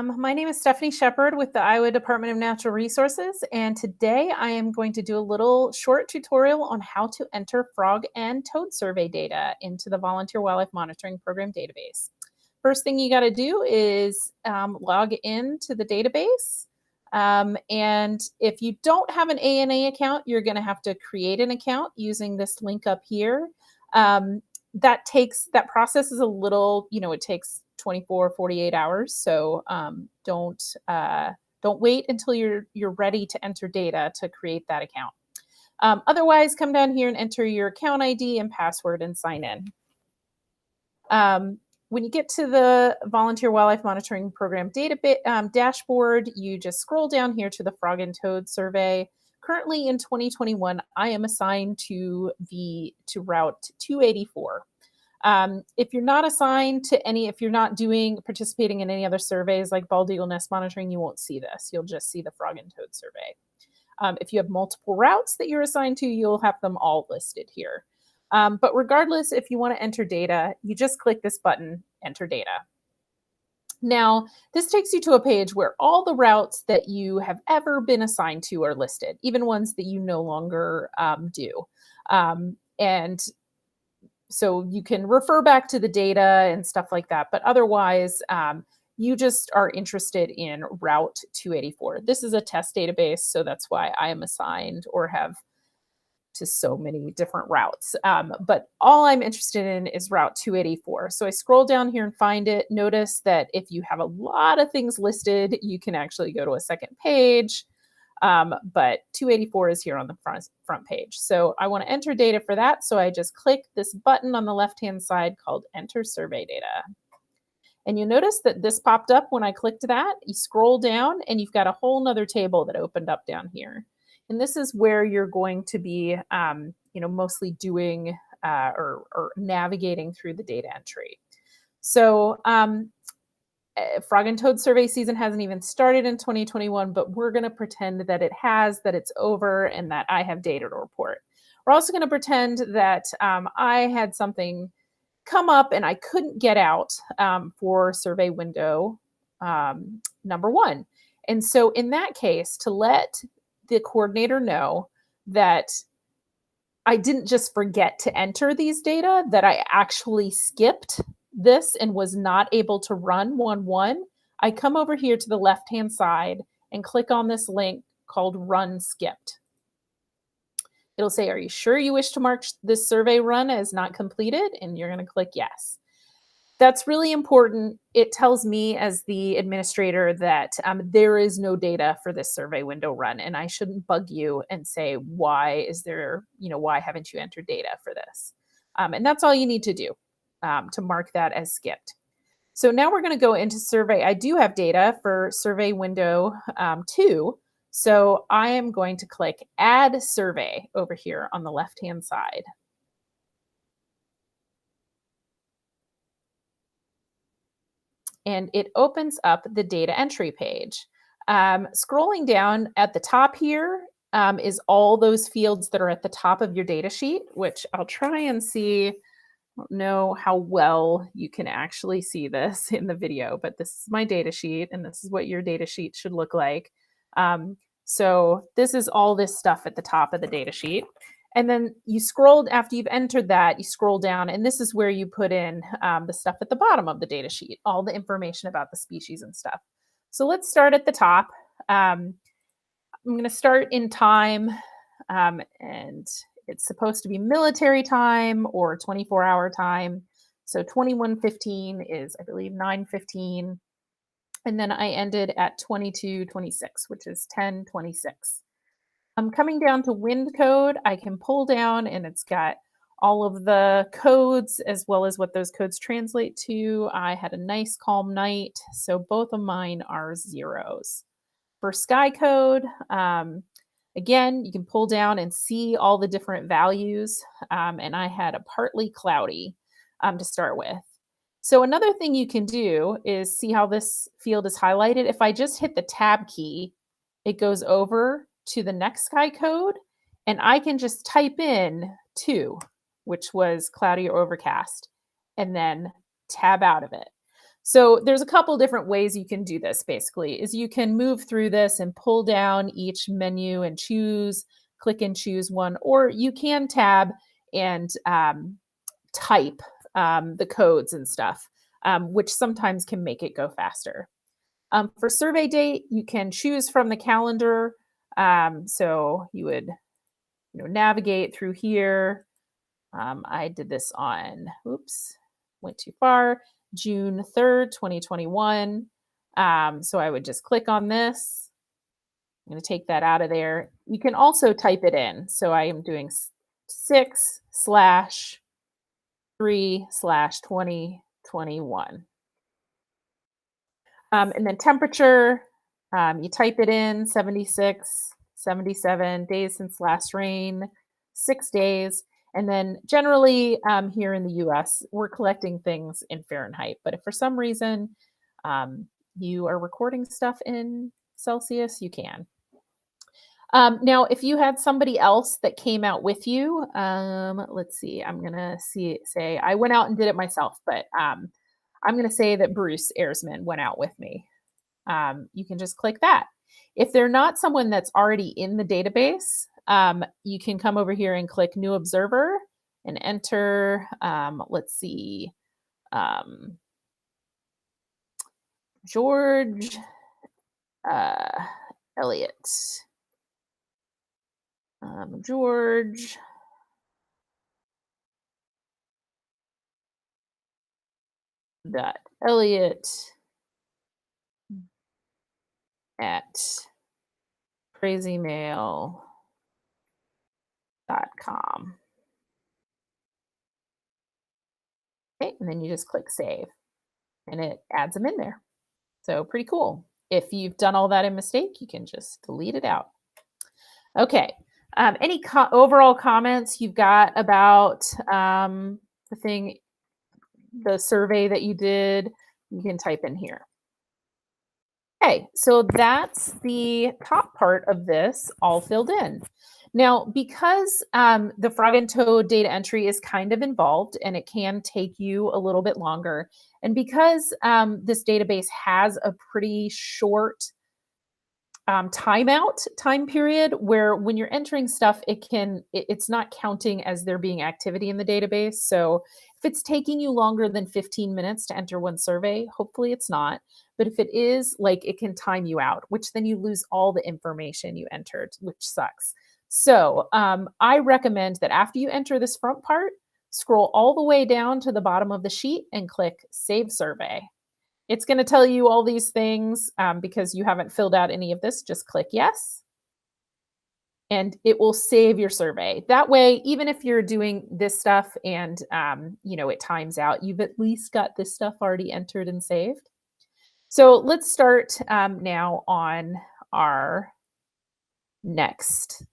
My name is Stephanie Shepard with the Iowa Department of Natural Resources, and today I am going to do a little short tutorial on how to enter frog and toad survey data into the Volunteer Wildlife Monitoring Program database. First thing you got to do is log into the database. And if you don't have an ANA account, you're going to have to create an account using this link up here. That process is a little, it takes 24, 48 hours. So don't wait until you're ready to enter data to create that account. Otherwise, come down here and enter your account ID and password and sign in. When you get to the Volunteer Wildlife Monitoring Program database dashboard, you just scroll down here to the Frog and Toad Survey. Currently in 2021, I am assigned to Route 284. If you're not assigned to any, if you're not participating in any other surveys like bald eagle nest monitoring, you won't see this. You'll just see the Frog and Toad Survey. If you have multiple routes that you're assigned to, you'll have them all listed here. But regardless, if you want to enter data, you just click this button, Enter Data. Now, this takes you to a page where all the routes that you have ever been assigned to are listed, even ones that you no longer do. And so you can refer back to the data and stuff like that. But otherwise, you just are interested in Route 284. This is a test database, so that's why I am assigned or have to so many different routes. But all I'm interested in is Route 284. So I scroll down here and find it. Notice that if you have a lot of things listed, you can actually go to a second page. But 284 is here on the front page. So I want to enter data for that. So I just click this button on the left-hand side called Enter Survey Data. And you notice that this popped up when I clicked that. You scroll down and you've got a whole nother table that opened up down here. And this is where you're going to be, mostly doing or navigating through the data entry. So frog and toad survey season hasn't even started in 2021, but we're going to pretend that it has, that it's over, and that I have data to report. We're also going to pretend that I had something come up and I couldn't get out for survey window number 1. And so in that case, to let the coordinator know that I didn't just forget to enter these data, that I actually skipped this and was not able to run 1-1, I come over here to the left-hand side and click on this link called Run Skipped. It'll say, are you sure you wish to mark this survey run as not completed? And you're going to click yes. That's really important. It tells me as the administrator that there is no data for this survey window run, and I shouldn't bug you and say, why is there, why haven't you entered data for this? And that's all you need to do to mark that as skipped. So now we're going to go into survey. I do have data for survey window 2. So I am going to click Add Survey over here on the left-hand side. And it opens up the data entry page. Scrolling down at the top here is all those fields that are at the top of your data sheet, which I'll try and see. I don't know how well you can actually see this in the video, but this is my data sheet, and this is what your data sheet should look like. So this is all this stuff at the top of the data sheet. And then you scrolled, after you've entered that, you scroll down, and this is where you put in the stuff at the bottom of the data sheet, all the information about the species and stuff. So let's start at the top. I'm going to start in time, and it's supposed to be military time or 24-hour time. So 21:15 is, I believe, 9:15. And then I ended at 22:26, which is 10:26. Coming down to wind code, I can pull down and it's got all of the codes as well as what those codes translate to. I had a nice calm night, so both of mine are 0s. For sky code, again, you can pull down and see all the different values, and I had a partly cloudy to start with. So another thing you can do is see how this field is highlighted. If I just hit the tab key, it goes over to the next sky code, and I can just type in 2, which was cloudy or overcast, and then tab out of it. So there's a couple different ways you can do this basically is you can move through this and pull down each menu and choose, click and choose one, or you can tab and type the codes and stuff, which sometimes can make it go faster. For survey date, you can choose from the calendar. So you would navigate through here. I did this on, oops, went too far, June 3rd, 2021. So I would just click on this. I'm going to take that out of there. You can also type it in. So I am doing 6/3/2021. And then temperature, you type it in 76, 77 days since last rain, 6 days. And then generally here in the US, we're collecting things in Fahrenheit. But if for some reason you are recording stuff in Celsius, you can. Now, if you had somebody else that came out with you, let's see, I'm going to say I went out and did it myself, but I'm going to say that Bruce Airsman went out with me. You can just click that. If they're not someone that's already in the database, you can come over here and click New Observer and enter, let's see, George Elliott. George Elliott at crazymail.com. Okay, and then you just click save and it adds them in there. So pretty cool. If you've done all that in mistake, you can just delete it out. Okay. Any overall comments you've got about the survey that you did? You can type in here. Okay, so that's the top part of this all filled in. Now, because the frog and toad data entry is kind of involved and it can take you a little bit longer, and because this database has a pretty short time period where when you're entering stuff, it's not counting as there being activity in the database. So if it's taking you longer than 15 minutes to enter one survey, hopefully it's not. But if it is, like, it can time you out, which then you lose all the information you entered, which sucks. So I recommend that after you enter this front part, scroll all the way down to the bottom of the sheet and click Save Survey. It's going to tell you all these things because you haven't filled out any of this. Just click yes. And it will save your survey. That way, even if you're doing this stuff and it times out, you've at least got this stuff already entered and saved. So let's start now on our next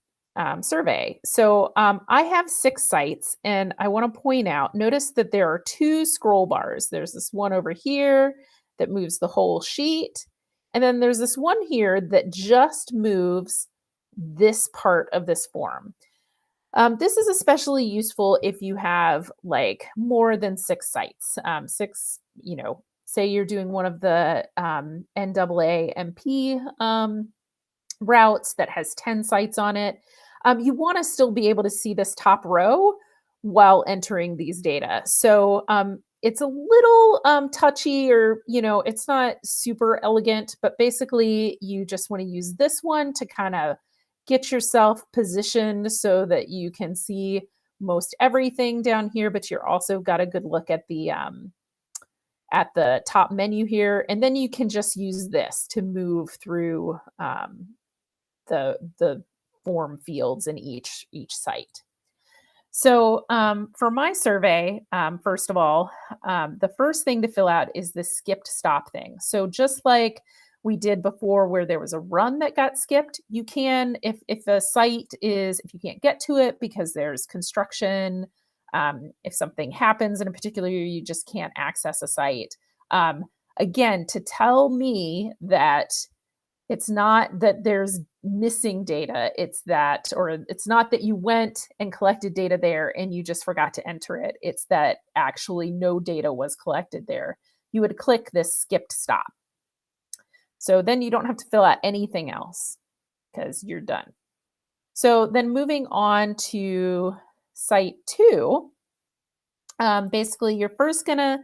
survey. So I have 6 sites and I want to point out, notice that there are 2 scroll bars. There's this one over here that moves the whole sheet. And then there's this one here that just moves this part of this form. This is especially useful if you have like more than 6 sites. 6, say you're doing one of the NAAMP routes that has 10 sites on it. You want to still be able to see this top row while entering these data. So it's a little touchy, or it's not super elegant, but basically you just want to use this one to kind of get yourself positioned so that you can see most everything down here, but you're also got a good look at the top menu here. And then you can just use this to move through the form fields in each site. So for my survey, first of all, the first thing to fill out is the skipped stop thing. So just like we did before where there was a run that got skipped, you can, if a site is, if you can't get to it because there's construction, if something happens in a particular year, you just can't access a site. Again, to tell me that it's not that there's missing data, it's not that you went and collected data there and you just forgot to enter it. It's that actually no data was collected there. you would click this skipped stop. So then you don't have to fill out anything else because you're done. So then moving on to site 2, basically you're first going to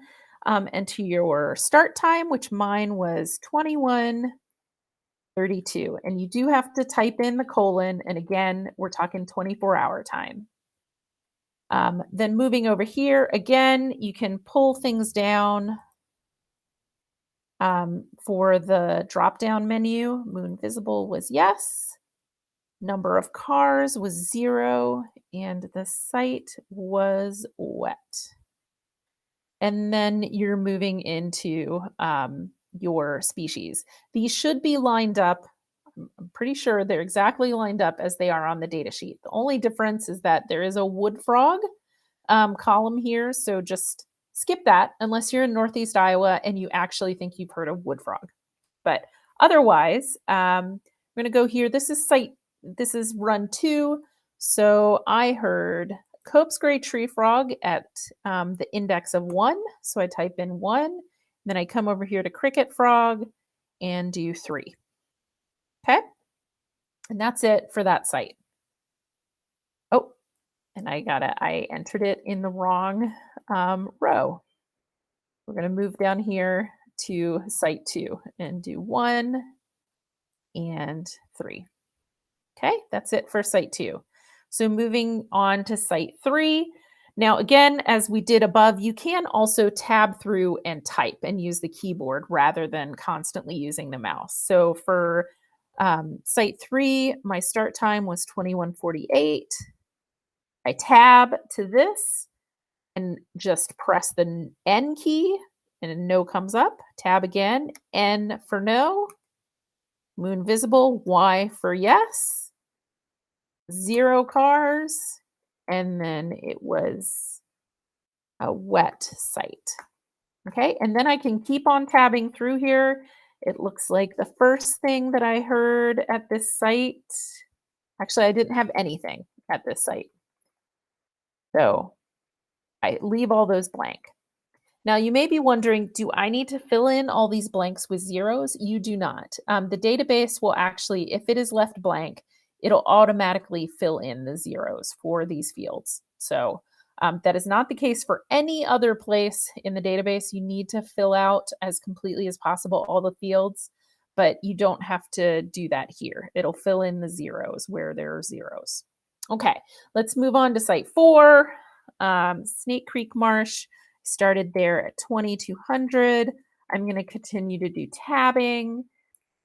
enter your start time, which mine was 21:32. And you do have to type in the colon. And again, we're talking 24-hour time. Then moving over here, again, you can pull things down for the drop-down menu. Moon visible was yes. Number of cars was 0. And the site was wet. And then you're moving into your species. These should be lined up. I'm pretty sure they're exactly lined up as they are on the data sheet. The only difference is that there is a wood frog column here. So just skip that unless you're in Northeast Iowa and you actually think you've heard of wood frog. But otherwise, I'm going to go here. This is run 2. So I heard Cope's gray tree frog at the index of 1. So I type in 1. Then I come over here to cricket frog and do 3. Okay. And that's it for that site. Oh, and I entered it in the wrong row. We're going to move down here to site 2 and do 1 and 3. Okay, that's it for site 2. So moving on to site 3. Now, again, as we did above, you can also tab through and type and use the keyboard rather than constantly using the mouse. So for site 3, my start time was 21:48. I tab to this and just press the N key and a no comes up. Tab again, N for no, moon visible, Y for yes, 0 cars, and then it was a wet site. Okay, and then I can keep on tabbing through here. It looks like the first thing that I heard at this site, actually, I didn't have anything at this site. So I leave all those blank. Now, you may be wondering, do I need to fill in all these blanks with zeros? You do not. The database will actually, if it is left blank, it'll automatically fill in the zeros for these fields. So that is not the case for any other place in the database. You need to fill out as completely as possible all the fields, but you don't have to do that here. It'll fill in the zeros where there are zeros. Okay, let's move on to site 4, Snake Creek Marsh. Started there at 2200. I'm going to continue to do tabbing.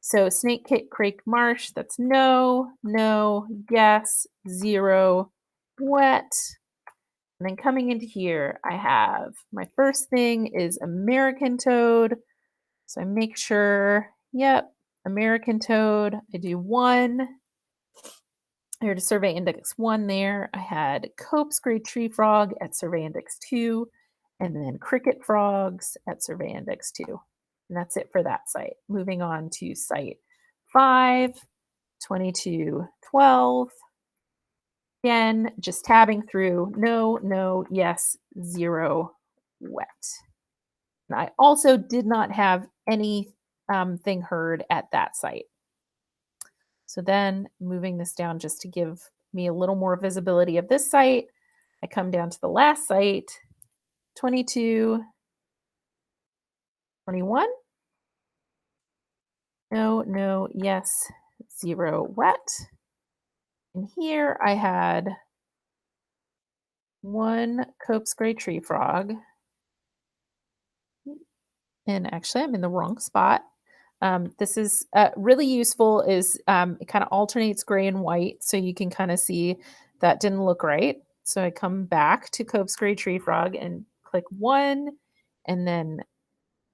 So Snake Creek Marsh, that's no, no, yes, 0, wet. And then coming into here, I have my first thing is American toad. So I make sure, yep, American toad. I do 1. I heard a survey index 1 there. I had Cope's gray tree frog at survey index 2. And then cricket frogs at survey index 2. And that's it for that site. Moving on to site 5, 2212. Again, just tabbing through, no, no, yes, 0, wet. And I also did not have anything heard at that site. So then moving this down just to give me a little more visibility of this site, I come down to the last site, 22, 21. No, no, yes, 0, wet. And here I had 1 Cope's gray tree frog. And actually, I'm in the wrong spot. This is really useful is it kind of alternates gray and white. So you can kind of see that didn't look right. So I come back to Cope's gray tree frog and click 1 and then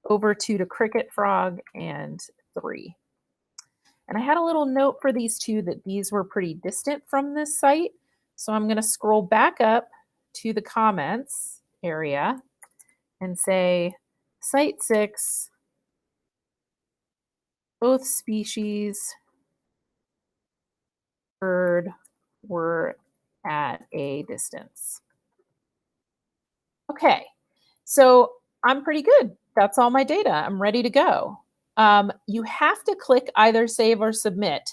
over 2 to cricket frog and 3. And I had a little note for these 2 that these were pretty distant from this site. So I'm going to scroll back up to the comments area and say site 6, both species bird were at a distance. Okay, so I'm pretty good. That's all my data. I'm ready to go. You have to click either save or submit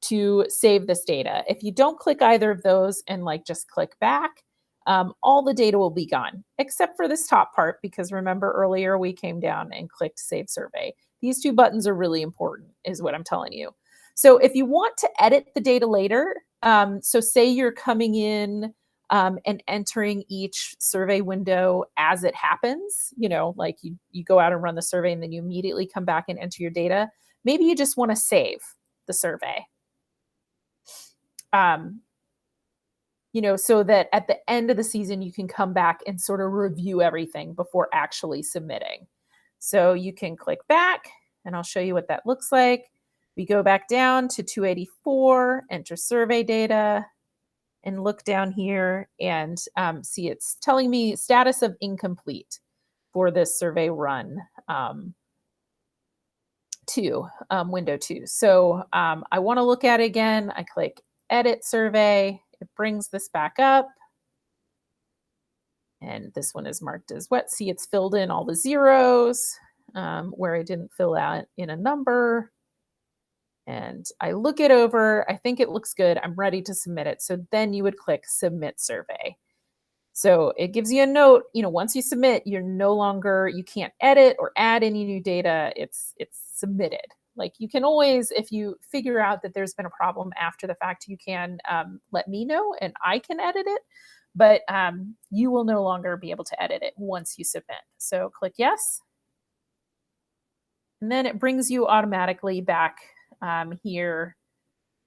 to save this data. If you don't click either of those and like just click back, all the data will be gone, except for this top part, because remember earlier we came down and clicked save survey. These two buttons are really important, is what I'm telling you. So if you want to edit the data later, so say you're coming in and entering each survey window as it happens, like you go out and run the survey and then you immediately come back and enter your data. Maybe you just want to save the survey. So that at the end of the season, you can come back and sort of review everything before actually submitting. So you can click back and I'll show you what that looks like. We go back down to 284, enter survey data, and look down here and see it's telling me status of incomplete for this survey run window 2. So I want to look at it again. I click edit survey. It brings this back up. And this one is marked as wet. See, it's filled in all the zeros where I didn't fill out in a number. And I look it over. I think it looks good. I'm ready to submit it. So then you would click submit survey. So it gives you a note, once you submit, you can't edit or add any new data. It's submitted. Like you can always, if you figure out that there's been a problem after the fact, you can let me know and I can edit it, but you will no longer be able to edit it once you submit. So click yes. And then it brings you automatically back here,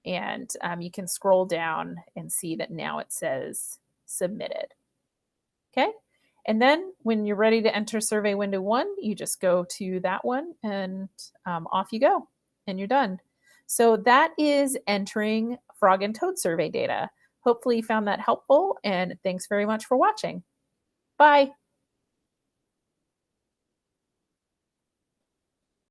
and you can scroll down and see that now it says submitted. Okay. And then when you're ready to enter survey window 1, you just go to that one and off you go and you're done. So that is entering frog and toad survey data. Hopefully you found that helpful, and thanks very much for watching. Bye.